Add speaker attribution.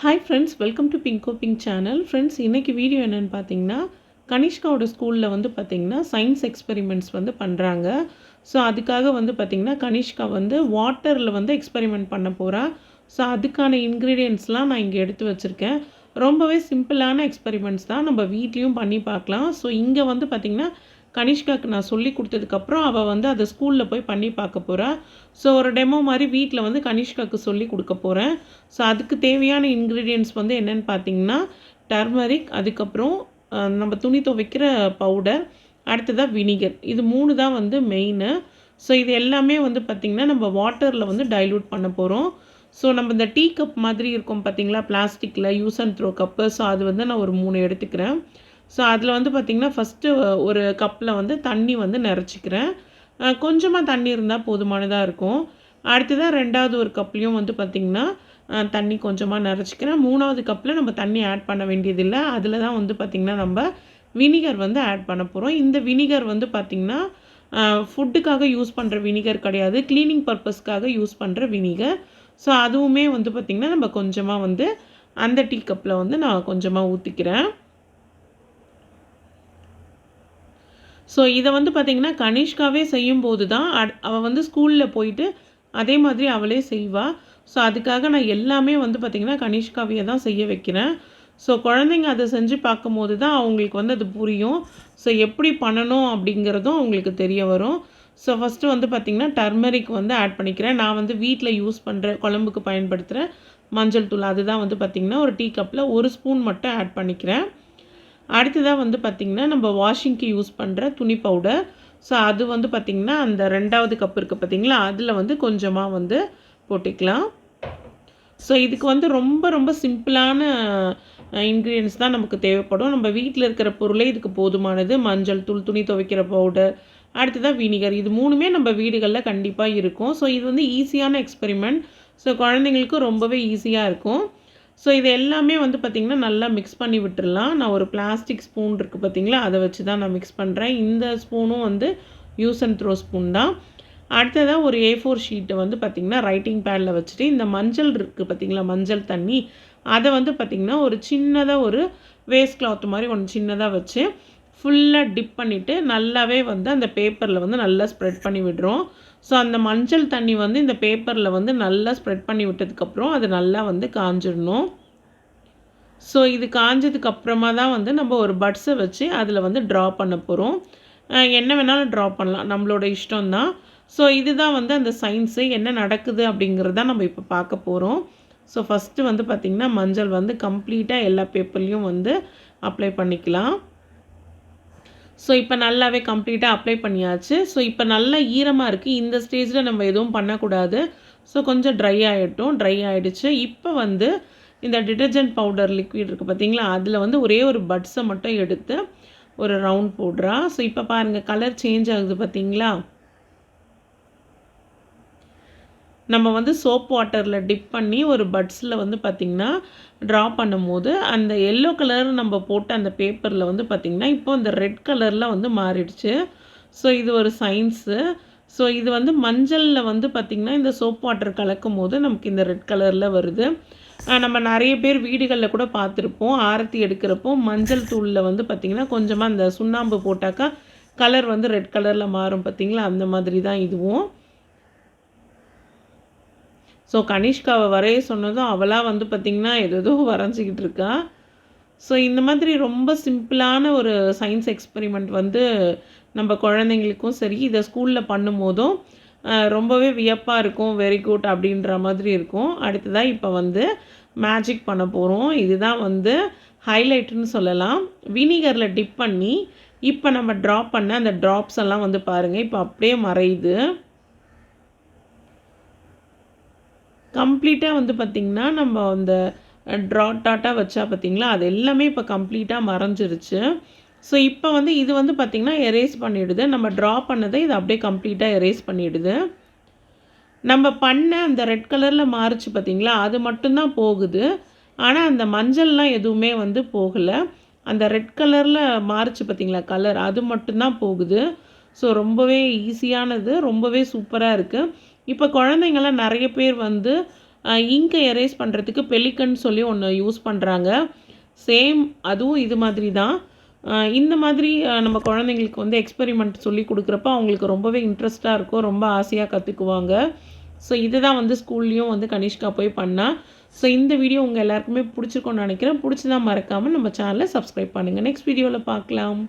Speaker 1: Hi friends, welcome to Bingo pink channel. Friends, இன்றைக்கி video என்னென்னு பார்த்தீங்கன்னா, கனிஷ்காவோட ஸ்கூலில் வந்து பார்த்திங்கன்னா சயின்ஸ் எக்ஸ்பெரிமெண்ட்ஸ் வந்து பண்ணுறாங்க. ஸோ அதுக்காக வந்து பார்த்திங்கன்னா கனிஷ்கா வந்து வாட்டரில் வந்து எக்ஸ்பெரிமெண்ட் பண்ண போகிறா. ஸோ அதுக்கான இன்க்ரீடியன்ட்ஸ்லாம் நான் இங்கே எடுத்து வச்சுருக்கேன். ரொம்பவே சிம்பிளான எக்ஸ்பெரிமெண்ட்ஸ் தான், நம்ம வீட்லேயும் பண்ணி பார்க்கலாம். ஸோ இங்கே வந்து பார்த்திங்கன்னா கனிஷ்காவுக்கு நான் சொல்லி கொடுத்ததுக்கப்புறம் அவள் வந்து அதை ஸ்கூலில் போய் பண்ணி பார்க்க போகிறா. ஸோ ஒரு டெமோ மாதிரி வீட்டில் வந்து கனிஷ்காவுக்கு சொல்லி கொடுக்க போகிறேன். ஸோ அதுக்கு தேவையான இன்க்ரீடியன்ட்ஸ் வந்து என்னென்னு பார்த்தீங்கன்னா, டர்மரிக், அதுக்கப்புறம் நம்ம துணி துவைக்கிற பவுடர், அடுத்ததாக வினிகர். இது 3 தான் வந்து மெயினு. ஸோ இது எல்லாமே வந்து பார்த்திங்கன்னா நம்ம வாட்டரில் வந்து டைல்யூட் பண்ண போகிறோம். ஸோ நம்ம இந்த டீ கப் மாதிரி இருக்கும் பார்த்திங்களா, பிளாஸ்டிக்கில் use and throw cup. So அது வந்து நான் ஒரு 3 எடுத்துக்கிறேன். ஸோ அதில் வந்து பார்த்திங்கன்னா ஃபஸ்ட்டு ஒரு கப்பில் வந்து தண்ணி வந்து நிறச்சிக்கிறேன். கொஞ்சமாக தண்ணி இருந்தால் போதுமானதாக இருக்கும். அடுத்ததாக 2வது ஒரு கப்லேயும் வந்து பார்த்திங்கன்னா தண்ணி கொஞ்சமாக நிறச்சிக்கிறேன். 3வது கப்பில் நம்ம தண்ணி ஆட் பண்ண வேண்டியதில்லை. அதில் தான் வந்து பார்த்திங்கன்னா நம்ம வினிகர் வந்து ஆட் பண்ண போகிறோம். இந்த வினிகர் வந்து பார்த்திங்கன்னா ஃபுட்டுக்காக யூஸ் பண்ணுற வினிகர் கிடையாது, க்ளீனிங் பர்பஸ்க்காக யூஸ் பண்ணுற வினிகர். ஸோ அதுவுமே வந்து பார்த்திங்கன்னா நம்ம கொஞ்சமாக வந்து அந்த டீ கப்பில் வந்து நான் கொஞ்சமாக ஊற்றிக்கிறேன். ஸோ இதை வந்து பார்த்திங்கன்னா கனிஷ்காவே செய்யும்போது தான் அவள் வந்து ஸ்கூலில் போயிட்டு அதே மாதிரி அவளே செய்வாள். ஸோ அதுக்காக நான் எல்லாமே வந்து பார்த்திங்கன்னா கனிஷ்காவையை தான் செய்ய வைக்கிறேன். ஸோ குழந்தைங்க அதை செஞ்சு பார்க்கும்போது தான் அவங்களுக்கு வந்து அது புரியும். ஸோ எப்படி பண்ணணும் அப்படிங்கிறதும் அவங்களுக்கு தெரிய வரும். ஸோ ஃபஸ்ட்டு வந்து பார்த்திங்கன்னா டர்மரிக் வந்து ஆட் பண்ணிக்கிறேன். நான் வந்து வீட்டில் யூஸ் பண்ணுற குழம்புக்கு பயன்படுத்துகிற மஞ்சள் தூள், அதுதான் வந்து பார்த்திங்கன்னா ஒரு டீ கப்பில் 1 ஸ்பூன் மட்டும் ஆட் பண்ணிக்கிறேன். அடுத்ததாக வந்து பார்த்திங்கன்னா நம்ம வாஷிங்க்கு யூஸ் பண்ணுற துணி பவுடர். ஸோ அது வந்து பார்த்திங்கன்னா அந்த 2வது கப் இருக்குது பார்த்திங்களா, அதில் வந்து கொஞ்சமாக வந்து போட்டுக்கலாம். ஸோ இதுக்கு வந்து ரொம்ப ரொம்ப சிம்பிளான இன்க்ரீடியன்ஸ் தான் நமக்கு தேவைப்படும். நம்ம வீட்டில் இருக்கிற பொருளே இதுக்கு போதுமானது. மஞ்சள் தூள், துணி துவைக்கிற பவுடர், அடுத்ததாக வினிகர். இது 3மே நம்ம வீடுகளில் கண்டிப்பாக இருக்கும். ஸோ இது வந்து ஈஸியான எக்ஸ்பெரிமெண்ட். ஸோ குழந்தைங்களுக்கு ரொம்பவே ஈஸியாக இருக்கும். ஸோ இது எல்லாமே வந்து பார்த்திங்கன்னா நல்லா மிக்ஸ் பண்ணி விட்டுடலாம். நான் ஒரு பிளாஸ்டிக் ஸ்பூன் இருக்குது பார்த்திங்களா, அதை வச்சு தான் நான் மிக்ஸ் பண்ணுறேன். இந்த ஸ்பூனும் வந்து யூஸ் அண்ட் த்ரோ ஸ்பூன் தான். அடுத்ததாக ஒரு A4 ஷீட்டை வந்து பார்த்திங்கன்னா ரைட்டிங் பேடில் வச்சுட்டு இந்த மஞ்சள் இருக்குது பார்த்திங்களா, மஞ்சள் தண்ணி, அதை வந்து பார்த்திங்கன்னா ஒரு சின்னதாக ஒரு வேஸ்ட் கிளாத் மாதிரி ஒன்று சின்னதாக வச்சு ஃபுல்லாக டிப் பண்ணிவிட்டு நல்லாவே வந்து அந்த பேப்பரில் வந்து நல்லா ஸ்ப்ரெட் பண்ணி விடுறோம். ஸோ அந்த மஞ்சள் தண்ணி வந்து இந்த பேப்பரில் வந்து நல்லா ஸ்ப்ரெட் பண்ணி விட்டதுக்கப்புறம் அது நல்லா வந்து காஞ்சிடணும். ஸோ இது காஞ்சதுக்கப்புறமா தான் வந்து நம்ம ஒரு பட்ஸை வச்சு அதில் வந்து ட்ரா பண்ண போகிறோம். என்ன வேணாலும் ட்ரா பண்ணலாம், நம்மளோட இஷ்டம்தான். ஸோ இதுதான் வந்து அந்த சயின்ஸு, என்ன நடக்குது அப்படிங்கிறத நம்ம இப்போ பார்க்க போகிறோம். ஸோ ஃபஸ்ட்டு வந்து பார்த்திங்கன்னா மஞ்சள் வந்து கம்ப்ளீட்டாக எல்லா பேப்பர்லேயும் வந்து அப்ளை பண்ணிக்கலாம். ஸோ இப்போ நல்லாவே கம்ப்ளீட்டாக அப்ளை பண்ணியாச்சு. ஸோ இப்போ நல்லா ஈரமாக இருக்குது. இந்த ஸ்டேஜில் நம்ம எதுவும் பண்ணக்கூடாது. ஸோ கொஞ்சம் ட்ரை ஆகிட்டோம். ட்ரை ஆகிடுச்சு. இப்போ வந்து இந்த டிட்டர்ஜென்ட் பவுடர் லிக்விட் இருக்குது பார்த்திங்களா, அதில் வந்து ஒரே ஒரு பட்ஸை மட்டும் எடுத்து ஒரு ரவுண்ட் போடுறா. ஸோ இப்போ பாருங்கள் கலர் சேஞ்ச் ஆகுது பார்த்திங்களா. நம்ம வந்து சோப் வாட்டரில் டிப் பண்ணி ஒரு பட்ஸில் வந்து பார்த்திங்கன்னா ட்ரா பண்ணும்போது அந்த எல்லோ கலர் நம்ம போட்ட அந்த பேப்பரில் வந்து பார்த்திங்கன்னா இப்போ அந்த ரெட் கலரில் வந்து மாறிடுச்சு. ஸோ இது ஒரு சயின்ஸு. ஸோ இது வந்து மஞ்சளில் வந்து பார்த்திங்கன்னா இந்த சோப் வாட்டர் கலக்கும் போது நமக்கு இந்த ரெட் கலரில் வருது. நம்ம நிறைய பேர் வீடுகளில் கூட பார்த்துருப்போம், ஆரத்தி எடுக்கிறப்போ மஞ்சள் தூளில் வந்து பார்த்திங்கன்னா கொஞ்சமாக அந்த சுண்ணாம்பு போட்டாக்கா கலர் வந்து ரெட் கலரில் மாறும் பார்த்திங்களா, அந்த மாதிரி தான் இதுவும். ஸோ கனிஷ்காவை வரைய சொன்னதும் அவளாக வந்து பார்த்திங்கன்னா ஏதோ வரைஞ்சிக்கிட்டு இருக்கா. ஸோ இந்த மாதிரி ரொம்ப சிம்பிளான ஒரு சயின்ஸ் எக்ஸ்பெரிமெண்ட் வந்து நம்ம குழந்தைங்களுக்கும் சரி இதை ஸ்கூலில் பண்ணும்போதும் ரொம்பவே வியப்பாக இருக்கும், வெரி குட் அப்படின்ற மாதிரி இருக்கும். அடுத்ததாக இப்போ வந்து மேஜிக் பண்ண போகிறோம். இதுதான் வந்து ஹைலைட்டுன்னு சொல்லலாம். வினிகரில் டிப் பண்ணி இப்போ நம்ம ட்ராப் பண்ண அந்த ட்ராப்ஸ் எல்லாம் வந்து பாருங்கள் இப்போ அப்படியே மறையுது. கம்ப்ளீட்டாக வந்து பார்த்திங்கன்னா நம்ம அந்த டாட்டாக வச்சா பார்த்திங்களா, அது எல்லாமே இப்போ கம்ப்ளீட்டாக மறைஞ்சிருச்சு. ஸோ இப்போ வந்து இது வந்து பார்த்திங்கன்னா எரேஸ் பண்ணிவிடுது. நம்ம ட்ரா பண்ணதை இது அப்படியே கம்ப்ளீட்டாக எரேஸ் பண்ணிவிடுது. நம்ம பண்ண அந்த ரெட் கலரில் மாறிச்சு பார்த்திங்களா, அது மட்டும்தான் போகுது. ஆனால் அந்த மஞ்சள்லாம் எதுவுமே வந்து போகலை. அந்த ரெட் கலரில் மாறிச்சு பார்த்திங்களா கலர், அது மட்டும்தான் போகுது. ஸோ ரொம்பவே ஈஸியானது, ரொம்பவே சூப்பராக இருக்குது. இப்போ குழந்தைங்கள்லாம் நிறைய பேர் வந்து இங்கை எரேஸ் பண்ணுறதுக்கு பெலிக்கன் சொல்லி ஒன்று யூஸ் பண்ணுறாங்க. சேம் அதுவும் இது மாதிரி தான். இந்த மாதிரி நம்ம குழந்தைங்களுக்கு வந்து எக்ஸ்பெரிமெண்ட் சொல்லி கொடுக்குறப்ப அவங்களுக்கு ரொம்பவே இன்ட்ரெஸ்ட்டாக இருக்கும். ரொம்ப ஆசையாக கற்றுக்குவாங்க. ஸோ இதை தான் வந்து ஸ்கூல்லேயும் வந்து கனிஷ்கா போய் பண்ணா. ஸோ இந்த வீடியோ உங்கள் எல்லாருக்குமே பிடிச்சிருக்கோன்னு நினைக்கிறேன். பிடிச்சதா மறக்காமல் நம்ம சேனலை சப்ஸ்கிரைப் பண்ணுங்கள். நெக்ஸ்ட் வீடியோவில் பார்க்கலாம்.